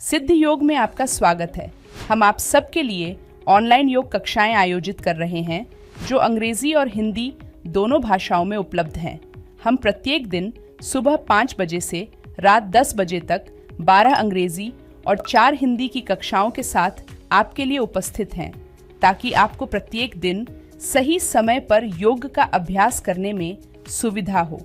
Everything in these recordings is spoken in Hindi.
सिद्ध योग में आपका स्वागत है। हम आप सबके लिए ऑनलाइन योग कक्षाएं आयोजित कर रहे हैं जो अंग्रेजी और हिंदी दोनों भाषाओं में उपलब्ध हैं। हम प्रत्येक दिन सुबह 5 बजे से रात 10 बजे तक 12 अंग्रेजी और 4 हिंदी की कक्षाओं के साथ आपके लिए उपस्थित हैं, ताकि आपको प्रत्येक दिन सही समय पर योग का अभ्यास करने में सुविधा हो।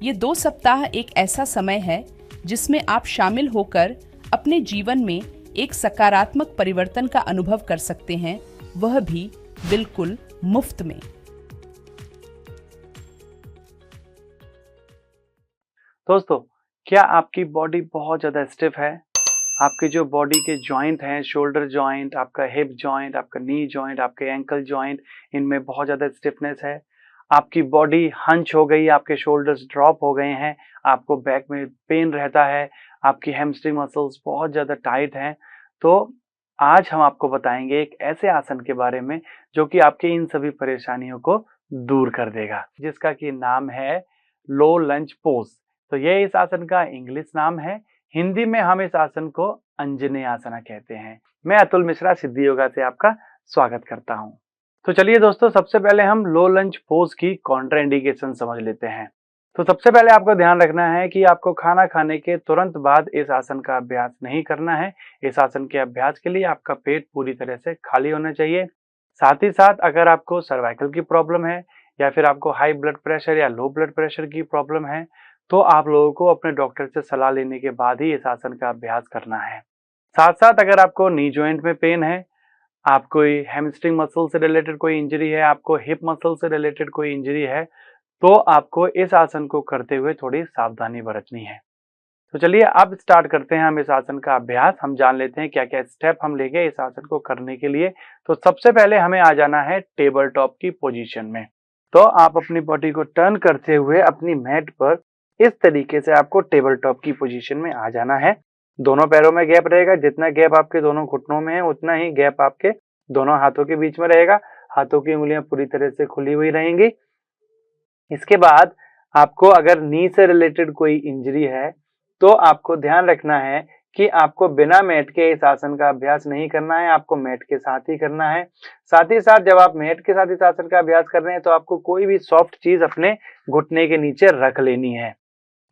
ये 2 सप्ताह एक ऐसा समय है जिसमें आप शामिल होकर अपने जीवन में एक सकारात्मक परिवर्तन का अनुभव कर सकते हैं, वह भी बिल्कुल मुफ्त में। दोस्तों, क्या आपकी बॉडी बहुत ज़्यादा स्टिफ है? आपके जो बॉडी के जॉइंट हैं, शोल्डर जॉइंट, आपका हिप जॉइंट, आपका नी जॉइंट, आपके एंकल जॉइंट, इनमें बहुत ज़्यादा स्टिफनेस है। आपकी बॉडी हंच हो गई, आपके शोल्डर्स ड्रॉप हो गए हैं, आपको बैक में पेन रहता है, आपकी हैमस्ट्रिंग मसल्स बहुत ज़्यादा टाइट हैं। तो आज हम आपको बताएंगे एक ऐसे आसन के बारे में जो कि आपकी इन सभी परेशानियों को दूर कर देगा, जिसका कि नाम है लो लंज पोज। तो ये इस आसन का इंग्लिश नाम है। हिंदी में हम इस आसन को अंजनेय आसना कहते हैं। मैं अतुल मिश्रा सिद्ध योगा से आपका स्वागत करता हूं। तो चलिए दोस्तों, सबसे पहले हम लो लंज पोज की कॉन्ट्राइंडिकेशन समझ लेते हैं। तो सबसे पहले आपको ध्यान रखना है कि आपको खाना खाने के तुरंत बाद इस आसन का अभ्यास नहीं करना है। इस आसन के अभ्यास के लिए आपका पेट पूरी तरह से खाली होना चाहिए। साथ ही साथ अगर आपको सर्वाइकल की प्रॉब्लम है या फिर आपको हाई ब्लड प्रेशर या लो ब्लड प्रेशर की प्रॉब्लम है, तो आप लोगों को अपने डॉक्टर से सलाह लेने के बाद ही इस आसन का अभ्यास करना है। साथ साथ अगर आपको नी जॉइंट में पेन है, आपको हैमस्ट्रिंग मसल से रिलेटेड कोई इंजरी है, आपको हिप मसल से रिलेटेड कोई इंजरी है, तो आपको इस आसन को करते हुए थोड़ी सावधानी बरतनी है। तो चलिए अब स्टार्ट करते हैं हम इस आसन का अभ्यास। हम जान लेते हैं क्या क्या स्टेप हम लेंगे इस आसन को करने के लिए। तो सबसे पहले हमें आ जाना है टेबल टॉप की पोजीशन में। तो आप अपनी बॉडी को टर्न करते हुए अपनी मैट पर इस तरीके से आपको टेबल टॉप की पोजीशन में आ जाना है। दोनों पैरों में गैप रहेगा। जितना गैप आपके दोनों घुटनों में है उतना ही गैप आपके दोनों हाथों के बीच में रहेगा। हाथों की उंगलियां पूरी तरह से खुली हुई रहेंगी। इसके बाद आपको अगर नी से रिलेटेड कोई इंजरी है तो आपको ध्यान रखना है कि आपको बिना मैट के इस आसन का अभ्यास नहीं करना है, आपको मैट के साथ ही करना है। साथ ही साथ जब आप मैट के साथ इस आसन का अभ्यास कर रहे हैं तो आपको कोई भी सॉफ्ट चीज अपने घुटने के नीचे रख लेनी है।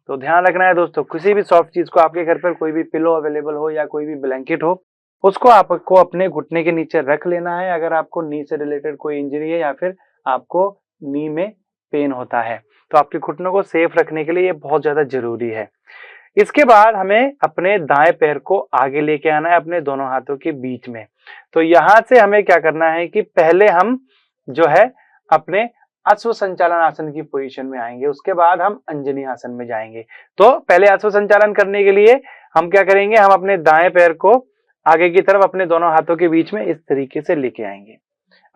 तो ध्यान रखना है दोस्तों, किसी भी सॉफ्ट चीज को, आपके घर पर कोई भी पिलो अवेलेबल हो या कोई भी ब्लैंकेट हो, उसको आपको अपने घुटने के नीचे रख लेना है अगर आपको नी से रिलेटेड कोई इंजरी है या फिर आपको नी में पेन होता है। तो आपके घुटनों को सेफ रखने के लिए ये बहुत ज्यादा जरूरी है। इसके बाद हमें अपने दाएं पैर को आगे लेके आना है अपने दोनों हाथों के बीच में। तो यहां से हमें क्या करना है कि पहले हम जो है अपने अश्व संचालन आसन की पोजीशन में आएंगे, उसके बाद हम अंजनी आसन में जाएंगे। तो पहले अश्व संचालन करने के लिए हम क्या करेंगे, हम अपने दाएं पैर को आगे की तरफ अपने दोनों हाथों के बीच में इस तरीके से लेके आएंगे।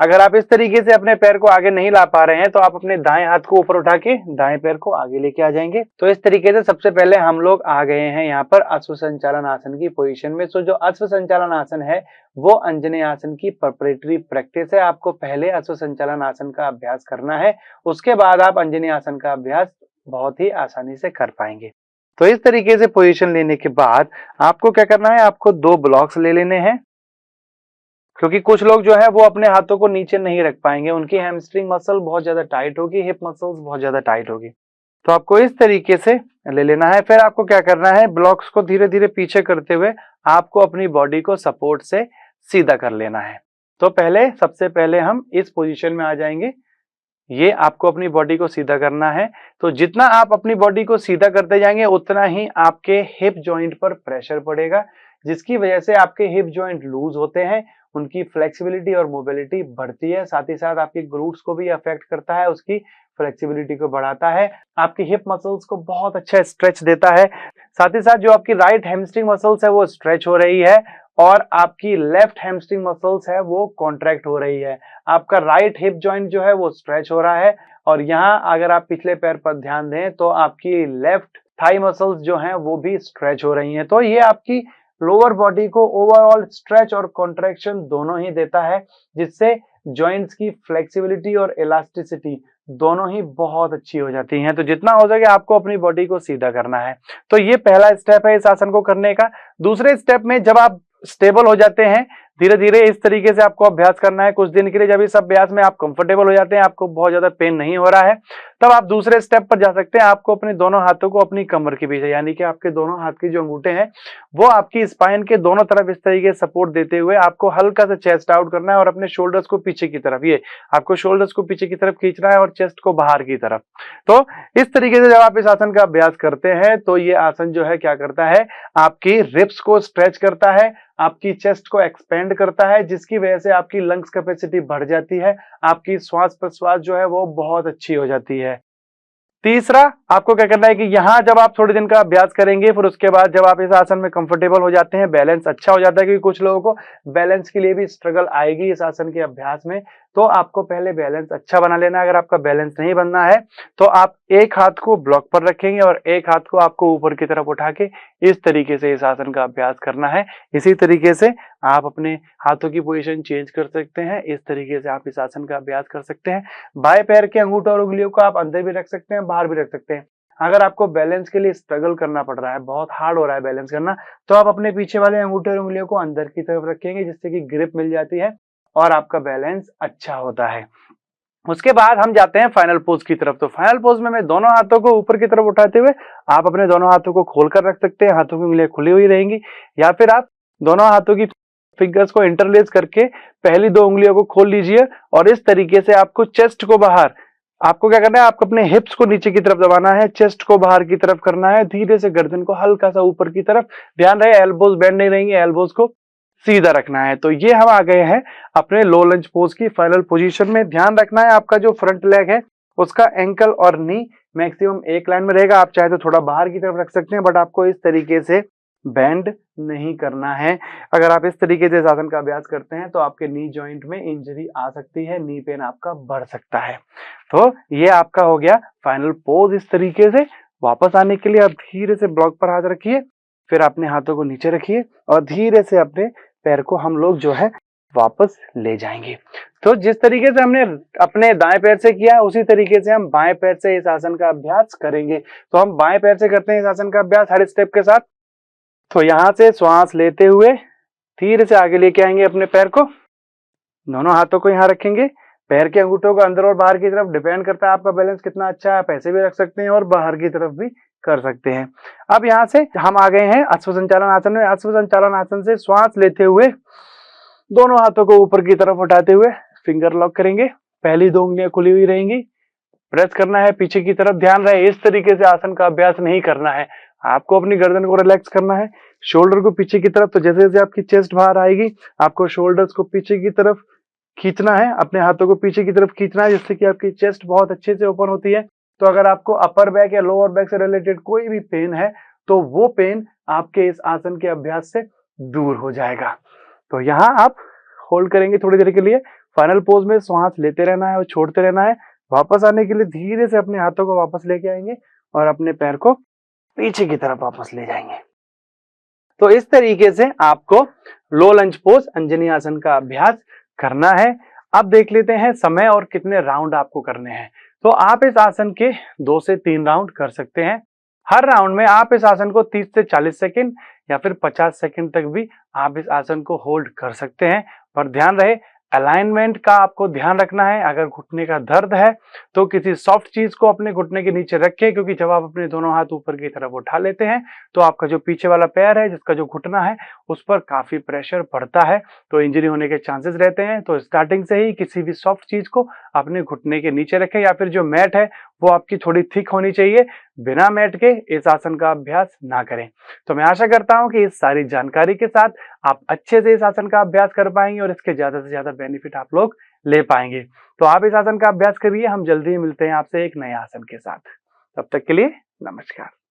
अगर आप इस तरीके से अपने पैर को आगे नहीं ला पा रहे हैं तो आप अपने दाएं हाथ को ऊपर उठा के दाएं पैर को आगे लेके आ जाएंगे। तो इस तरीके से सबसे पहले हम लोग आ गए हैं यहाँ पर अश्व संचालन आसन की पोजीशन में। सो जो अश्व संचालन आसन है वो अंजनेय आसन की प्रिपरेटरी प्रैक्टिस है। आपको पहले अश्व संचालन आसन का अभ्यास करना है, उसके बाद आप अंजनेय आसन का अभ्यास बहुत ही आसानी से कर पाएंगे। तो इस तरीके से पोजीशन लेने के बाद आपको क्या करना है, आपको 2 ब्लॉक्स ले लेने हैं, क्योंकि कुछ लोग जो है वो अपने हाथों को नीचे नहीं रख पाएंगे, उनकी हैमस्ट्रिंग मसल बहुत ज्यादा टाइट होगी, हिप मसल्स बहुत ज्यादा टाइट होगी। तो आपको इस तरीके से ले लेना है। फिर आपको क्या करना है, ब्लॉक्स को धीरे धीरे पीछे करते हुए आपको अपनी बॉडी को सपोर्ट से सीधा कर लेना है। तो सबसे पहले हम इस पोजीशन में आ जाएंगे। ये आपको अपनी बॉडी को सीधा करना है। तो जितना आप अपनी बॉडी को सीधा करते जाएंगे उतना ही आपके हिप जॉइंट पर प्रेशर पड़ेगा, जिसकी वजह से आपके हिप जॉइंट लूज होते हैं, उनकी फ्लेक्सिबिलिटी और मोबिलिटी बढ़ती है। साथ ही साथ आपकी ग्लूट्स को भी अफेक्ट करता है, उसकी फ्लेक्सिबिलिटी को बढ़ाता है, आपकी हिप मसल्स को बहुत अच्छा स्ट्रेच देता है। साथ ही साथ जो आपकी राइट हैमस्ट्रिंग मसल्स है वो स्ट्रेच हो रही है और आपकी लेफ्ट हैमस्ट्रिंग मसल्स है वो कॉन्ट्रैक्ट हो रही है। आपका राइट हिप जॉइंट जो है वो स्ट्रेच हो रहा है। और यहाँ अगर आप पिछले पैर पर ध्यान दें तो आपकी लेफ्ट थाई मसल्स जो हैं वो भी स्ट्रेच हो रही हैं। तो ये आपकी लोअर बॉडी को ओवरऑल स्ट्रेच और कॉन्ट्रैक्शन दोनों ही देता है, जिससे जॉइंट्स की फ्लेक्सिबिलिटी और इलास्टिसिटी दोनों ही बहुत अच्छी हो जाती हैं। तो जितना हो सके आपको अपनी बॉडी को सीधा करना है। तो ये पहला स्टेप है इस आसन को करने का। दूसरे स्टेप में जब आप स्टेबल हो जाते हैं, धीरे धीरे इस तरीके से आपको अभ्यास करना है कुछ दिन के लिए। जब इस अभ्यास में आप कंफर्टेबल हो जाते हैं, आपको बहुत ज्यादा पेन नहीं हो रहा है, तब आप दूसरे स्टेप पर जा सकते हैं। आपको अपने दोनों हाथों को अपनी कमर के पीछे, यानी कि आपके दोनों हाथ के जो अंगूठे हैं वो आपकी स्पाइन के दोनों तरफ इस तरीके से सपोर्ट देते हुए आपको हल्का सा चेस्ट आउट करना है और अपने शोल्डर्स को पीछे की तरफ, ये आपको शोल्डर्स को पीछे की तरफ खींचना है और चेस्ट को बाहर की तरफ। तो इस तरीके से जब आप इस आसन का अभ्यास करते हैं तो ये आसन जो है क्या करता है, आपकी रिब्स को स्ट्रेच करता है, आपकी चेस्ट को एक्सपेंड करता है, जिसकी वजह से आपकी लंग्स कैपेसिटी बढ़ जाती है, आपकी श्वास प्रश्वास जो है वो बहुत अच्छी हो जाती है। तीसरा, आपको क्या करना है कि यहाँ जब आप थोड़े दिन का अभ्यास करेंगे, फिर उसके बाद जब आप इस आसन में कंफर्टेबल हो जाते हैं, बैलेंस अच्छा हो जाता है, क्योंकि कुछ लोगों को बैलेंस के लिए भी स्ट्रगल आएगी इस आसन के अभ्यास में। तो आपको पहले बैलेंस अच्छा बना लेना है। अगर आपका बैलेंस नहीं बनना है तो आप एक हाथ को ब्लॉक पर रखेंगे और एक हाथ को आपको ऊपर की तरफ उठा के इस तरीके से इस आसन का अभ्यास करना है। इसी तरीके से आप अपने हाथों की पोजीशन चेंज कर सकते हैं। इस तरीके से आप इस आसन का अभ्यास कर सकते हैं। बाएं पैर के अंगूठों और उंगलियों को आप अंदर भी रख सकते हैं, बाहर भी रख सकते हैं। अगर आपको बैलेंस के लिए स्ट्रगल करना पड़ रहा है, बहुत हार्ड हो रहा है बैलेंस करना, तो आप अपने पीछे वाले अंगूठे और उंगलियों को अंदर की तरफ रखेंगे, जिससे कि ग्रिप मिल जाती है और आपका बैलेंस अच्छा होता है। उसके बाद हम जाते हैं फाइनल पोज की तरफ। तो फाइनल पोज में मैं दोनों हाथों को ऊपर की तरफ उठाते हुए, आप अपने दोनों हाथों को खोलकर रख सकते हैं, हाथों की उंगलियां खुली हुई रहेंगी, या फिर आप दोनों हाथों की फिंगर्स को इंटरलेस करके पहली दो उंगलियों को खोल लीजिए और इस तरीके से आपको चेस्ट को बाहर, आपको क्या करना है, आपको अपने हिप्स को नीचे की तरफ दबाना है, चेस्ट को बाहर की तरफ करना है, धीरे से गर्दन को हल्का सा ऊपर की तरफ, ध्यान रहे एल्बोज बेंड नहीं रहेंगे, एल्बोज को सीधा रखना है। तो ये हम आ गए हैं अपने लो लंज पोज की फाइनल पोजीशन में। ध्यान रखना है आपका जो फ्रंट लेग है उसका एंकल और नी मैक्सिमम एक लाइन में रहेगा। आप चाहे तो थोड़ा बाहर की तरफ रख सकते हैं, बट आपको इस तरीके से बेंड नहीं करना है। अगर आप इस तरीके से आसन का अभ्यास करते हैं तो आपके नी जॉइंट में इंजरी आ सकती है, नी पेन आपका बढ़ सकता है। तो ये आपका हो गया फाइनल पोज। इस तरीके से वापस आने के लिए आप धीरे से ब्लॉक पर हाथ रखिए, फिर अपने हाथों को नीचे रखिए और धीरे से अपने पैर को हम लोग जो है वापस ले जाएंगे। तो जिस तरीके से हमने अपने दाएं पैर से किया उसी तरीके से हम बाएं पैर से इस आसन का अभ्यास करेंगे। तो हम बाएं पैर से करते हैं इस आसन का अभ्यास हर स्टेप के साथ। तो यहां से श्वास लेते हुए धीरे से आगे लेके आएंगे अपने पैर को, दोनों हाथों को यहाँ रखेंगे, पैर के अंगूठों को अंदर और बाहर की तरफ, डिपेंड करता है आपका बैलेंस कितना अच्छा है, आप ऐसे भी रख सकते हैं और बाहर की तरफ भी कर सकते हैं। अब यहाँ से हम आ गए हैं अश्व संचालन आसन में। अश्व संचालन आसन से श्वास लेते हुए दोनों हाथों को ऊपर की तरफ उठाते हुए फिंगर लॉक करेंगे, पहली दो उंगलियां खुली हुई रहेंगी, प्रेस करना है पीछे की तरफ। ध्यान रहे इस तरीके से आसन का अभ्यास नहीं करना है, आपको अपनी गर्दन को रिलैक्स करना है, शोल्डर को पीछे की तरफ। तो जैसे जैसे आपकी चेस्ट बाहर आएगी आपको शोल्डर्स को पीछे की तरफ खींचना है, अपने हाथों को पीछे की तरफ खींचना है, जिससे कि आपकी चेस्ट बहुत अच्छे से ओपन होती है। तो अगर आपको अपर बैक या लोअर बैक से रिलेटेड कोई भी पेन है तो वो पेन आपके इस आसन के अभ्यास से दूर हो जाएगा। तो यहाँ आप होल्ड करेंगे थोड़ी देर के लिए। फाइनल पोज में श्वास लेते रहना है और छोड़ते रहना है। वापस आने के लिए धीरे से अपने हाथों को वापस लेके आएंगे और अपने पैर को पीछे की तरफ वापस ले जाएंगे। तो इस तरीके से आपको लो लंज पोज अंजनी आसन का अभ्यास करना है। अब देख लेते हैं समय और कितने राउंड आपको करने हैं। तो आप इस आसन के 2 से 3 राउंड कर सकते हैं। हर राउंड में आप इस आसन को 30 से 40 सेकंड या फिर 50 सेकंड तक भी आप इस आसन को होल्ड कर सकते हैं। पर ध्यान रहे अलाइनमेंट का आपको ध्यान रखना है। अगर घुटने का दर्द है तो किसी सॉफ्ट चीज को अपने घुटने के नीचे रखें, क्योंकि जब आप अपने दोनों हाथ ऊपर की तरफ उठा लेते हैं तो आपका जो पीछे वाला पैर है, जिसका जो घुटना है, उस पर काफी प्रेशर पड़ता है, तो इंजरी होने के चांसेस रहते हैं। तो स्टार्टिंग से ही किसी भी सॉफ्ट चीज को अपने घुटने के नीचे रखें, या फिर जो मैट है वो आपकी थोड़ी थिक होनी चाहिए। बिना मैट के इस आसन का अभ्यास ना करें। तो मैं आशा करता हूं कि इस सारी जानकारी के साथ आप अच्छे से इस आसन का अभ्यास कर पाएंगे और इसके ज्यादा से ज्यादा बेनिफिट आप लोग ले पाएंगे। तो आप इस आसन का अभ्यास करिए। हम जल्दी ही मिलते हैं आपसे एक नए आसन के साथ। तब तक के लिए नमस्कार।